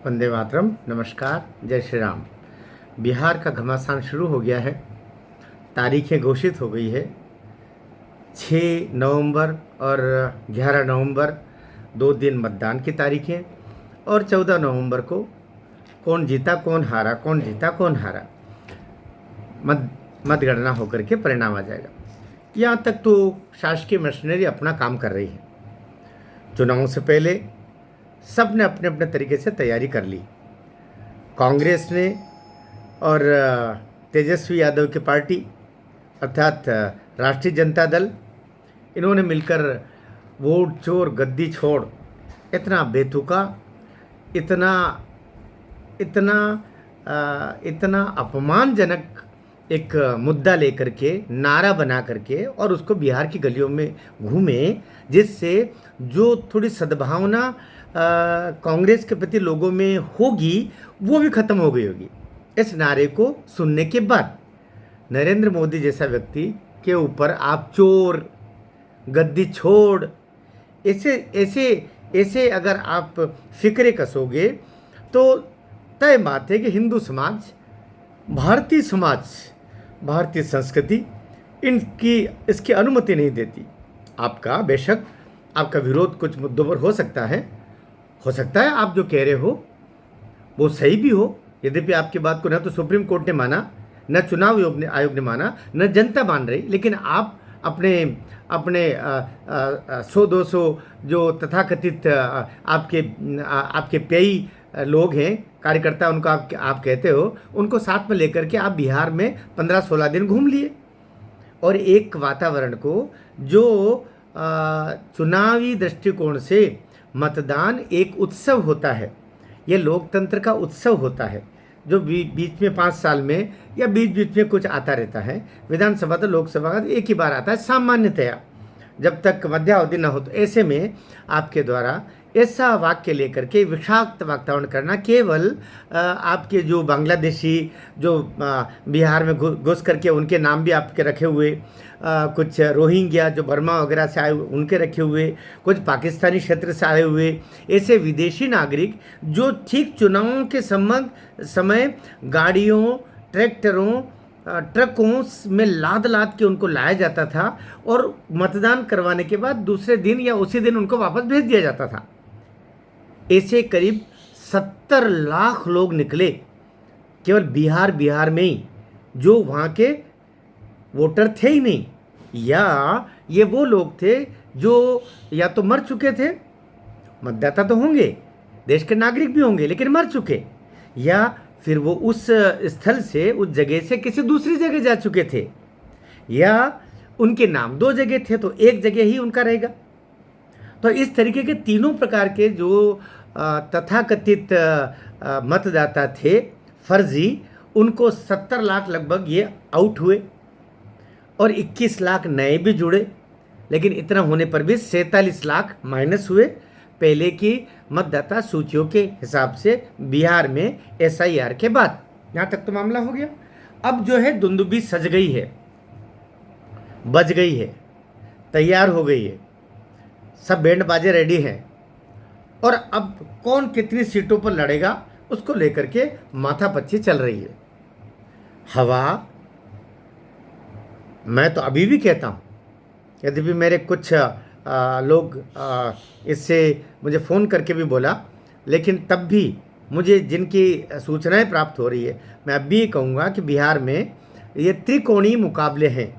वंदे मातरम। नमस्कार, जय श्री राम। बिहार का घमासान शुरू हो गया है। तारीखें घोषित हो गई है। 6 नवंबर और 11 नवंबर 2 दिन मतदान की तारीखें, और 14 नवंबर को कौन जीता कौन हारा, कौन जीता कौन हारा मत मतगणना होकर के परिणाम आ जाएगा। यहाँ तक तो शासकीय मशीनरी अपना काम कर रही है। चुनाव से पहले सब ने अपने अपने तरीके से तैयारी कर ली। कांग्रेस ने और तेजस्वी यादव की पार्टी अर्थात राष्ट्रीय जनता दल, इन्होंने मिलकर वोट चोर गद्दी छोड़ इतना बेतुका, इतना इतना इतना अपमानजनक एक मुद्दा लेकर के नारा बना करके और उसको बिहार की गलियों में घूमे, जिससे जो थोड़ी सद्भावना कांग्रेस के प्रति लोगों में होगी वो भी खत्म हो गई होगी। इस नारे को सुनने के बाद नरेंद्र मोदी जैसा व्यक्ति के ऊपर आप चोर गद्दी छोड़ ऐसे ऐसे ऐसे अगर आप फिक्रे कसोगे तो तय बात है कि हिंदू समाज, भारतीय समाज, भारतीय संस्कृति इसकी अनुमति नहीं देती। आपका बेशक आपका विरोध कुछ मुद्दों पर हो सकता है आप जो कह रहे हो वो सही भी हो। यद्यपि आपकी बात को न तो सुप्रीम कोर्ट ने माना, न चुनाव आयोग ने माना, न जनता मान रही, लेकिन आप अपने अपने 100-200 जो तथाकथित आपके पेई लोग हैं, कार्यकर्ता, उनको आप कहते हो, उनको साथ में लेकर के आप बिहार में 15-16 दिन घूम लिए और एक वातावरण को जो चुनावी दृष्टिकोण से मतदान एक उत्सव होता है, यह लोकतंत्र का उत्सव होता है जो बीच में 5 साल में या बीच में कुछ आता रहता है। विधानसभा तो लोकसभा का एक ही बार आता है सामान्यतया, जब तक मध्यावधि न हो। तो ऐसे में आपके द्वारा ऐसा वाक्य लेकर के विषाक्त वातावरण करना, केवल आपके जो बांग्लादेशी जो बिहार में घुस करके उनके नाम भी आपके रखे हुए, कुछ रोहिंग्या जो बर्मा वगैरह से आए उनके रखे हुए, कुछ पाकिस्तानी क्षेत्र से आए हुए ऐसे विदेशी नागरिक जो ठीक चुनावों के समय गाड़ियों, ट्रैक्टरों, ट्रकों में लाद के उनको लाया जाता था और मतदान करवाने के बाद दूसरे दिन या उसी दिन उनको वापस भेज दिया जाता था। ऐसे करीब 70 लाख लोग निकले केवल बिहार में ही, जो वहाँ के वोटर थे ही नहीं, या ये वो लोग थे जो या तो मर चुके थे, मतदाता तो होंगे, देश के नागरिक भी होंगे लेकिन मर चुके, या फिर वो उस स्थल से, उस जगह से किसी दूसरी जगह जा चुके थे, या उनके नाम 2 जगह थे तो एक जगह ही उनका रहेगा। तो इस तरीके के तीनों प्रकार के जो तथाकथित मतदाता थे फर्जी, उनको 70 लाख लगभग ये आउट हुए और 21 लाख नए भी जुड़े, लेकिन इतना होने पर भी 47 लाख माइनस हुए पहले की मतदाता सूचियों के हिसाब से बिहार में SIR के बाद। यहाँ तक तो मामला हो गया। अब जो है दुंदुभी सज गई है, बज गई है, तैयार हो गई है, सब बैंड बाजे रेडी हैं, और अब कौन कितनी सीटों पर लड़ेगा उसको लेकर के माथापच्ची चल रही है। हवा, मैं तो अभी भी कहता हूँ, यद्यपि मेरे कुछ लोग इससे मुझे फ़ोन करके भी बोला, लेकिन तब भी मुझे जिनकी सूचनाएं प्राप्त हो रही है, मैं अब भी कहूँगा कि बिहार में ये त्रिकोणीय मुकाबले हैं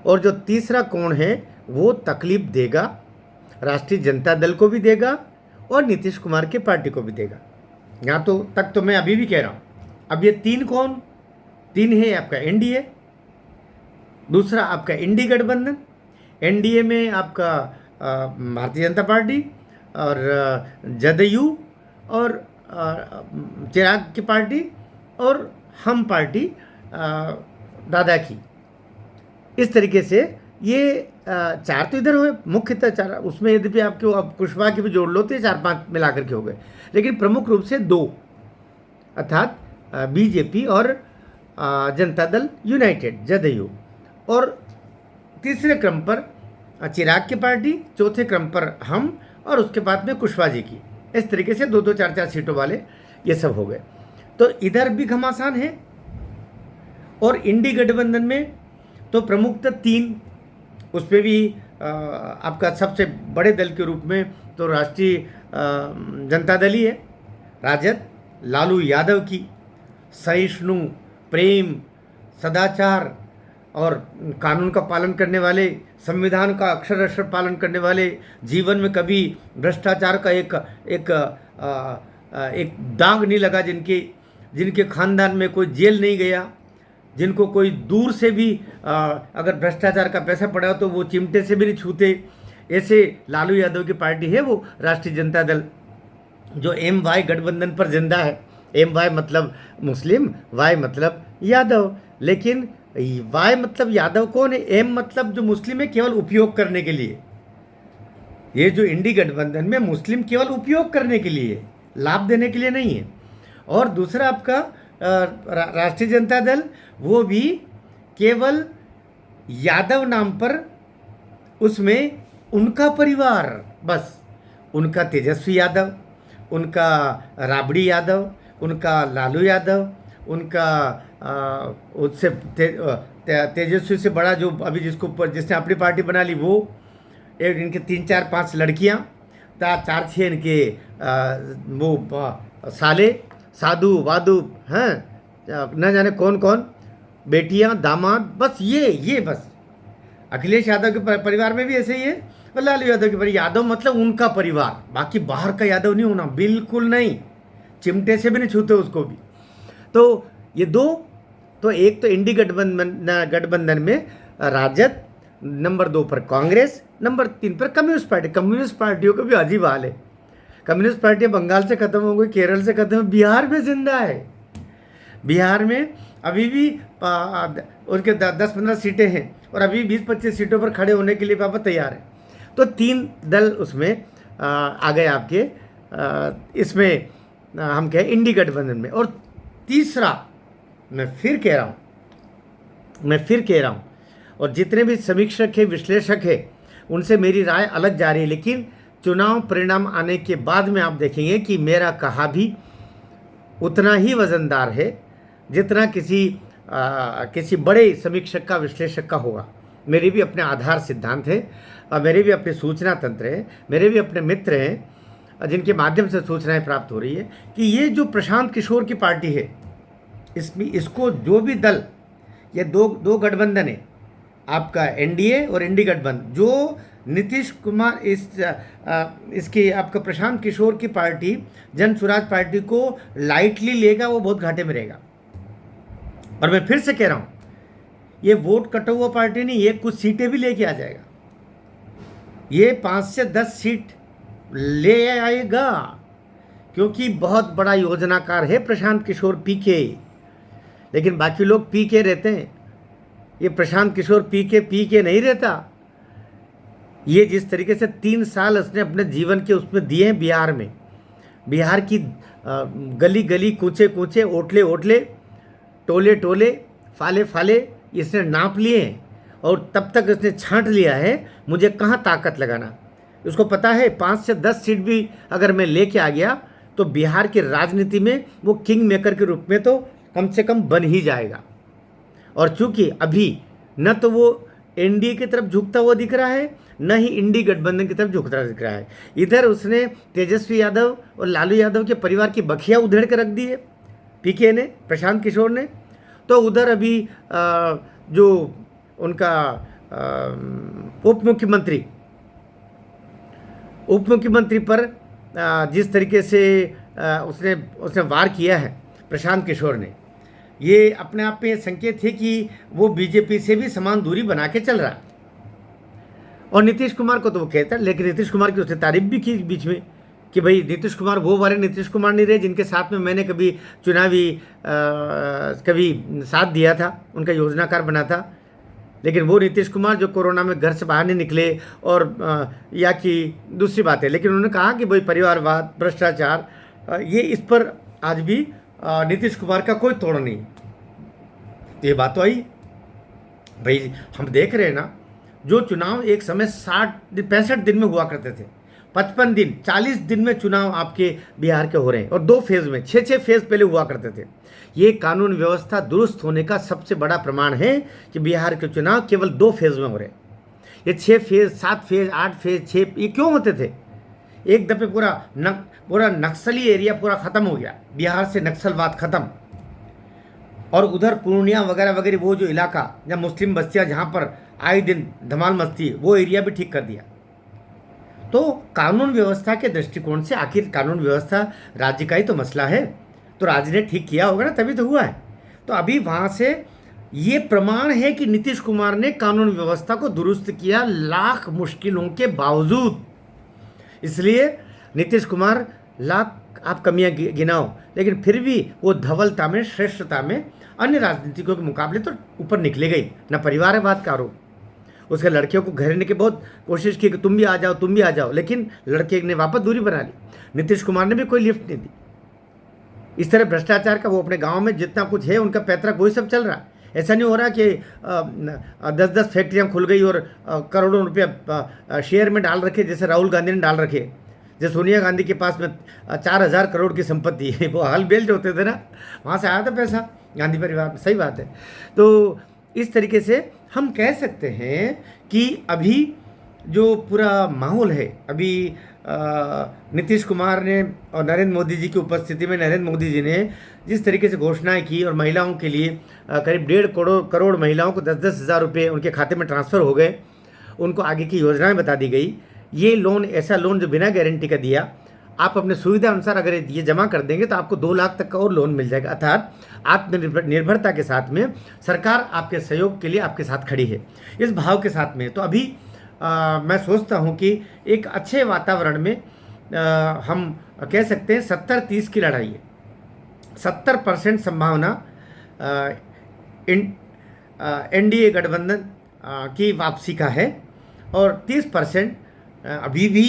और जो तीसरा कोण है वो तकलीफ देगा, राष्ट्रीय जनता दल को भी देगा और नीतीश कुमार की पार्टी को भी देगा। यहाँ तो तक तो मैं अभी भी कह रहा हूँ। अब ये 3 है आपका NDA, दूसरा आपका इंडी गठबंधन, NDA में आपका भारतीय जनता पार्टी और जदयू और चिराग की पार्टी और हम पार्टी दादा की। इस तरीके से ये 4 तो इधर हुए, मुख्यतः 4, उसमें यद्यपि आपके अब कुशवाहा की भी जोड़ लो तो 4-5 मिलाकर के हो गए, लेकिन प्रमुख रूप से 2 अर्थात BJP और जनता दल यूनाइटेड जदयू, और तीसरे क्रम पर चिराग की पार्टी, चौथे क्रम पर हम, और उसके बाद में कुशवाहा जी की। इस तरीके से 2-2 4-4 सीटों वाले ये सब हो गए। तो इधर भी घमासान है। और इंडी गठबंधन में तो प्रमुखतः 3, उस पर भी आपका सबसे बड़े दल के रूप में तो राष्ट्रीय जनता दल ही है। राजद, लालू यादव की सहिष्णु, प्रेम, सदाचार और कानून का पालन करने वाले, संविधान का अक्षर अक्षर पालन करने वाले, जीवन में कभी भ्रष्टाचार का एक दाग नहीं लगा, जिनके खानदान में कोई जेल नहीं गया, जिनको कोई दूर से भी अगर भ्रष्टाचार का पैसा पड़ा हो तो वो चिमटे से भी नहीं छूते, ऐसे लालू यादव की पार्टी है वो राष्ट्रीय जनता दल, जो MY गठबंधन पर जिंदा है। MY मतलब मुस्लिम, Y मतलब यादव। लेकिन Y मतलब यादव कौन है, M मतलब जो मुस्लिम है केवल उपयोग करने के लिए। ये जो इंडी गठबंधन में मुस्लिम केवल उपयोग करने के लिए, लाभ देने के लिए नहीं है। और दूसरा आपका राष्ट्रीय जनता दल, वो भी केवल यादव नाम पर, उसमें उनका परिवार, बस उनका तेजस्वी यादव, उनका राबड़ी यादव, उनका लालू यादव, उनका उससे तेजस्वी से बड़ा जो अभी जिसने अपनी पार्टी बना ली वो, एक इनके 3-4-5 लड़कियां, 4-6 इनके वो साले, साधु वादु हैं, न जाने कौन कौन, बेटियां, दामाद, बस ये बस। अखिलेश यादव के परिवार में भी ऐसे ही है, और लालू यादव के परिवार। यादव मतलब उनका परिवार, बाकी बाहर का यादव नहीं होना, बिल्कुल नहीं, चिमटे से भी नहीं छूते उसको भी। तो ये दो, तो एक तो इंडी गठबंधन में राजद, नंबर 2 पर कांग्रेस, नंबर 3 पर कम्युनिस्ट पार्टी। कम्युनिस्ट पार्टियों का भी अजीब हाल है। कम्युनिस्ट पार्टियाँ बंगाल से ख़त्म हो गई, केरल से ख़त्म, बिहार में जिंदा है। बिहार में अभी भी उनके 10-15 सीटें हैं और अभी 20-25 सीटों पर खड़े होने के लिए पापा तैयार है। तो 3 दल उसमें आ गए आपके, इसमें हम कहें इंडी गठबंधन में। और तीसरा, मैं फिर कह रहा हूँ, और जितने भी समीक्षक हैं, विश्लेषक हैं, उनसे मेरी राय अलग जा रही है, लेकिन चुनाव परिणाम आने के बाद में आप देखेंगे कि मेरा कहा भी उतना ही वज़नदार है जितना किसी बड़े समीक्षक का, विश्लेषक का होगा। मेरे भी अपने आधार सिद्धांत है, और मेरे भी अपने सूचना तंत्र है, मेरे भी अपने मित्र हैं जिनके माध्यम से सूचनाएं प्राप्त हो रही है कि ये जो प्रशांत किशोर की पार्टी है, इसको जो भी दल, ये दो गठबंधन है आपका, NDA और इंडी गठबंधन, जो नीतीश कुमार इसकी आपका प्रशांत किशोर की पार्टी, जन स्वराज पार्टी को लाइटली लेगा, वो बहुत घाटे में रहेगा। और मैं फिर से कह रहा हूँ, ये वोट कटा हुआ पार्टी नहीं, ये कुछ सीटें भी लेके आ जाएगा। ये 5 से 10 सीट ले आएगा, क्योंकि बहुत बड़ा योजनाकार है प्रशांत किशोर PK। लेकिन बाकी लोग PK रहते हैं, ये प्रशांत किशोर PK नहीं रहता। ये जिस तरीके से 3 साल उसने अपने जीवन के उसमें दिए हैं बिहार में, बिहार की गली गली, कूचे कूचे, ओटले टोले फाले इसने नाप लिए हैं, और तब तक इसने छांट लिया है मुझे कहाँ ताकत लगाना। उसको पता है 5 से 10 सीट भी अगर मैं लेके आ गया तो बिहार की राजनीति में वो किंग मेकर के रूप में तो कम से कम बन ही जाएगा। और चूंकि अभी न तो वो NDA की तरफ झुकता हुआ दिख रहा है, न ही इंडी गठबंधन की तरफ झुकता दिख रहा है। इधर उसने तेजस्वी यादव और लालू यादव के परिवार की बखिया उधेड़ कर रख दी है PK ने, प्रशांत किशोर ने। तो उधर अभी जो उनका उप मुख्यमंत्री पर जिस तरीके से उसने वार किया है प्रशांत किशोर ने, ये अपने आप में संकेत है कि वो BJP से भी समान दूरी बना के चल रहा है। और नीतीश कुमार को तो वो कहता है, लेकिन नीतीश कुमार की उसने तारीफ भी की बीच में कि भाई नीतीश कुमार वो वाले नीतीश कुमार नहीं रहे जिनके साथ में मैंने कभी कभी साथ दिया था, उनका योजनाकार बना था। लेकिन वो नीतीश कुमार जो कोरोना में घर से बाहर नहीं निकले, और या कि दूसरी बात है, लेकिन उन्होंने कहा कि भाई परिवारवाद, भ्रष्टाचार, ये इस पर आज भी नीतीश कुमार का कोई तोड़ नहीं। तो ये बात तो आई भाई, हम देख रहे हैं ना, जो चुनाव एक समय 65 दिन में हुआ करते थे, 55 दिन 40 दिन में चुनाव आपके बिहार के हो रहे हैं और 2 फेज़ में, 6 फेज़ पहले हुआ करते थे। ये कानून व्यवस्था दुरुस्त होने का सबसे बड़ा प्रमाण है कि बिहार के चुनाव केवल 2 फेज़ में हो रहे हैं। ये 6 फेज़, 7 फेज़, 8 फेज़, 6 ये क्यों होते थे? एक दफे पूरा नक्सली एरिया पूरा ख़त्म हो गया, बिहार से नक्सलवाद ख़त्म, और उधर पूर्णिया वगैरह वगैरह वो जो इलाका जहाँ मुस्लिम बस्तियाँ जहाँ पर आए दिन धमाल मस्ती, वो एरिया भी ठीक कर दिया। तो कानून व्यवस्था के दृष्टिकोण से आखिर कानून व्यवस्था राज्य का ही तो मसला है, तो राज्य ने ठीक किया होगा ना, तभी तो हुआ है। तो अभी वहाँ से ये प्रमाण है कि नीतीश कुमार ने कानून व्यवस्था को दुरुस्त किया लाख मुश्किलों के बावजूद। इसलिए नीतीश कुमार लाख आप कमियां गिनाओ, लेकिन फिर भी वो धवलता में, श्रेष्ठता में अन्य राजनीतिकों के मुकाबले तो ऊपर निकले गई। न परिवारवाद का आरोप, उसके लड़कियों को घेरने की बहुत कोशिश की कि तुम भी आ जाओ, तुम भी आ जाओ, लेकिन लड़के ने वापस दूरी बना ली। नीतीश कुमार ने भी कोई लिफ्ट नहीं दी। इस तरह भ्रष्टाचार का वो अपने गांव में जितना कुछ है उनका पैतृक वही सब चल रहा है। ऐसा नहीं हो रहा कि 10-10 फैक्ट्रियाँ खुल गई और करोड़ों रुपया शेयर में डाल रखे, जैसे राहुल गांधी ने डाल रखे, जैसे सोनिया गांधी के पास में 4,000 करोड़ की संपत्ति है। वो हल बेल्ट होते थे ना, वहाँ से आया था पैसा गांधी परिवार में। सही बात है। तो इस तरीके से हम कह सकते हैं कि अभी जो पूरा माहौल है, अभी नीतीश कुमार ने और नरेंद्र मोदी जी की उपस्थिति में नरेंद्र मोदी जी ने जिस तरीके से घोषणाएं की और महिलाओं के लिए करीब 1.5 करोड़ महिलाओं को 10-10 हज़ार रुपये उनके खाते में ट्रांसफ़र हो गए, उनको आगे की योजनाएं बता दी गई। ये लोन, ऐसा लोन जो बिना गारंटी का दिया, आप अपने सुविधा अनुसार अगर ये जमा कर देंगे तो आपको 2 लाख तक का और लोन मिल जाएगा। अर्थात आत्मनिर्भरता के साथ में सरकार आपके सहयोग के लिए आपके साथ खड़ी है, इस भाव के साथ में। तो अभी मैं सोचता हूँ कि एक अच्छे वातावरण में हम कह सकते हैं 70-30 की लड़ाई है। 70% संभावना एनडीए गठबंधन की वापसी का है और 30% अभी भी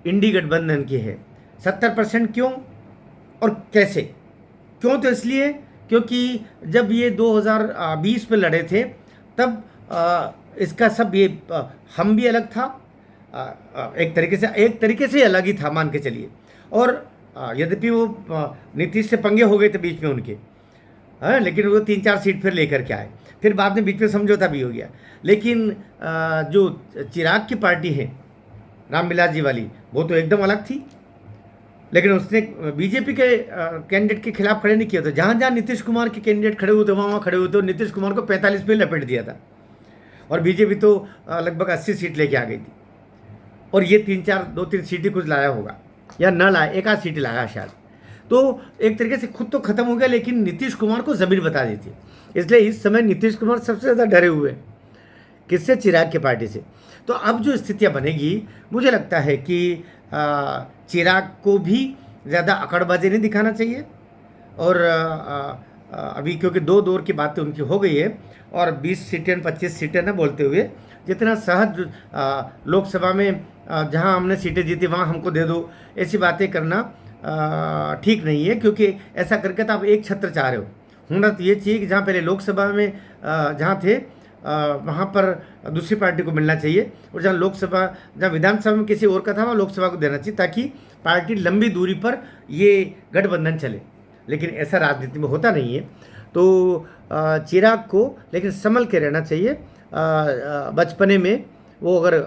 इंडी गठबंधन की है। 70% क्यों और कैसे? क्यों तो इसलिए क्योंकि जब ये 2020 में लड़े थे तब इसका सब ये हम भी अलग था, एक तरीके से अलग ही था, मान के चलिए। और यद्यपि वो नीतीश से पंगे हो गए थे बीच में उनके, हाँ, लेकिन वो 3-4 सीट फिर लेकर के आए, फिर बाद में बीच में समझौता भी हो गया। लेकिन जो चिराग की पार्टी है रामविलास जी वाली, वो तो एकदम अलग थी, लेकिन उसने बीजेपी के कैंडिडेट के खिलाफ खड़े नहीं किया था। जहाँ जहाँ नीतीश कुमार के कैंडिडेट खड़े हुए थे वहाँ खड़े हुए थे और नीतीश कुमार को 45 पे लपेट दिया था, और बीजेपी तो लगभग 80 सीट लेके आ गई थी। और ये 2-3 सीटें कुछ लाया होगा या न लाया, 1 आध सीट लाया शायद। तो एक तरीके से खुद तो खत्म हो गया, लेकिन नीतीश कुमार को ज़मीन बता दी थी। इसलिए इस समय नीतीश कुमार सबसे ज़्यादा डरे हुए हैं। किससे? चिराग की पार्टी से। तो अब जो स्थितियाँ बनेगी, मुझे लगता है कि चिराग को भी ज़्यादा अकड़बाजी नहीं दिखाना चाहिए। और अभी क्योंकि 2 दौर की बातें उनकी हो गई है और 20 सीटें 25 सीटें न बोलते हुए, जितना सहज लोकसभा में जहां हमने सीटें जीती वहां हमको दे दो, ऐसी बातें करना ठीक नहीं है। क्योंकि ऐसा करके तो आप एक छत्र चाह रहे हो। होना तो ये चाहिए कि जहाँ पहले लोकसभा में जहाँ थे वहाँ पर दूसरी पार्टी को मिलना चाहिए, और जहाँ विधानसभा में किसी और का था वहाँ लोकसभा को देना चाहिए, ताकि पार्टी लंबी दूरी पर ये गठबंधन चले। लेकिन ऐसा राजनीति में होता नहीं है। तो चिराग को लेकिन संभल के रहना चाहिए। बचपने में वो अगर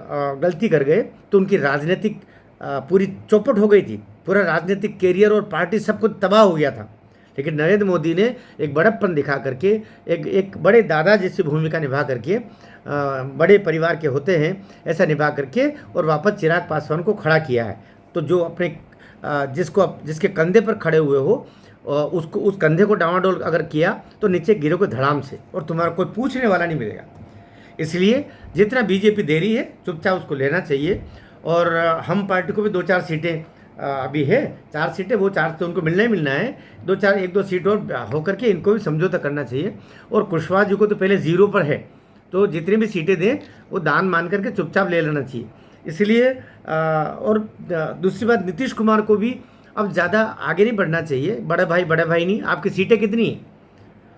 गलती कर गए तो उनकी राजनीतिक पूरी चौपट हो गई थी, पूरा राजनीतिक कैरियर और पार्टी सब कुछ तबाह हो गया था। लेकिन नरेंद्र मोदी ने एक बड़प्पन दिखा करके, एक बड़े दादा जैसी भूमिका निभा करके, बड़े परिवार के होते हैं ऐसा निभा करके, और वापस चिराग पासवान को खड़ा किया है। तो जो अपने जिसके कंधे पर खड़े हुए हो उसको, उस कंधे को डावाडोल अगर किया तो नीचे गिरोगे धड़ाम से, और तुम्हारा कोई पूछने वाला नहीं मिलेगा। इसलिए जितना बीजेपी दे रही है चुपचाप उसको लेना चाहिए। और हम पार्टी को भी 2-4 सीटें अभी है, 4 सीटें, वो 4 तो उनको मिलना ही मिलना है। 1-2 सीट और होकर के इनको भी समझौता करना चाहिए। और कुशवाहा जी को तो पहले 0 पर है, तो जितनी भी सीटें दें वो दान मान करके चुपचाप ले लेना चाहिए। इसलिए और दूसरी बात, नीतीश कुमार को भी अब ज़्यादा आगे नहीं बढ़ना चाहिए। बड़ा भाई नहीं, आपकी सीटें कितनी हैं?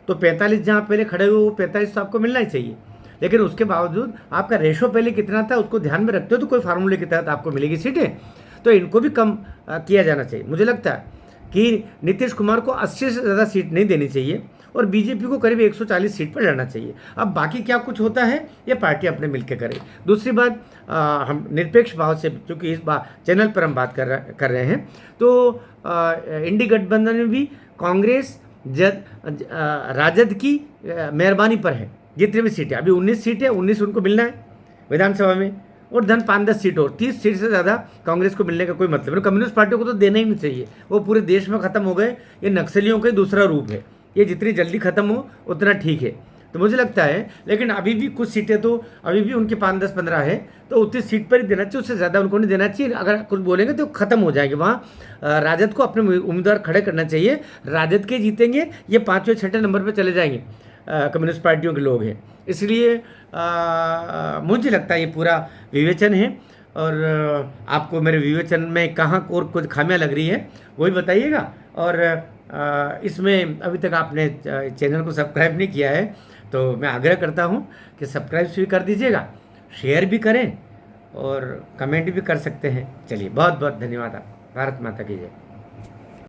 तो 45 जहाँ पहले खड़े हुए वो 45 तो आपको मिलना ही चाहिए। लेकिन उसके बावजूद आपका रेशो पहले कितना था उसको ध्यान में रखते हो तो कोई फार्मूले के तहत आपको मिलेगी सीटें। तो इनको भी कम किया जाना चाहिए। मुझे लगता है कि नीतीश कुमार को 80 से ज़्यादा सीट नहीं देनी चाहिए और बीजेपी को करीब 140 सीट पर लड़ना चाहिए। अब बाकी क्या कुछ होता है ये पार्टी अपने मिलकर करे। दूसरी बात, हम निरपेक्ष भाव से, क्योंकि इस बार चैनल पर हम बात कर रहे हैं, तो इंडी गठबंधन में भी कांग्रेस राजद की मेहरबानी पर है। जितनी भी सीटें, अभी 19 सीटें, 19 उनको मिलना है विधानसभा में, और धन 5-10 सीट और 30 सीट से ज़्यादा कांग्रेस को मिलने का कोई मतलब नहीं। कम्युनिस्ट पार्टियों को तो देना ही नहीं चाहिए, वो पूरे देश में ख़त्म हो गए। ये नक्सलियों का दूसरा रूप है, ये जितनी जल्दी ख़त्म हो उतना ठीक है। तो मुझे लगता है, लेकिन अभी भी कुछ सीटें तो अभी भी उनकी 5-10-15 है, तो उतनी सीट पर ही देना चाहिए, उससे ज़्यादा उनको नहीं देना चाहिए। अगर कुछ बोलेंगे तो ख़त्म हो जाएंगे। वहाँ राजद को अपने उम्मीदवार खड़े करना चाहिए, राजद के जीतेंगे, ये 5वें-6ठे नंबर पर चले जाएंगे। कम्युनिस्ट पार्टियों के लोग हैं, इसलिए मुझे लगता है ये पूरा विवेचन है। और आपको मेरे विवेचन में कहाँ और कुछ खामियां लग रही है वही बताइएगा। और इसमें अभी तक आपने चैनल को सब्सक्राइब नहीं किया है तो मैं आग्रह करता हूँ कि सब्सक्राइब भी कर दीजिएगा, शेयर भी करें और कमेंट भी कर सकते हैं। चलिए, बहुत बहुत धन्यवाद। आप भारत माता की जय।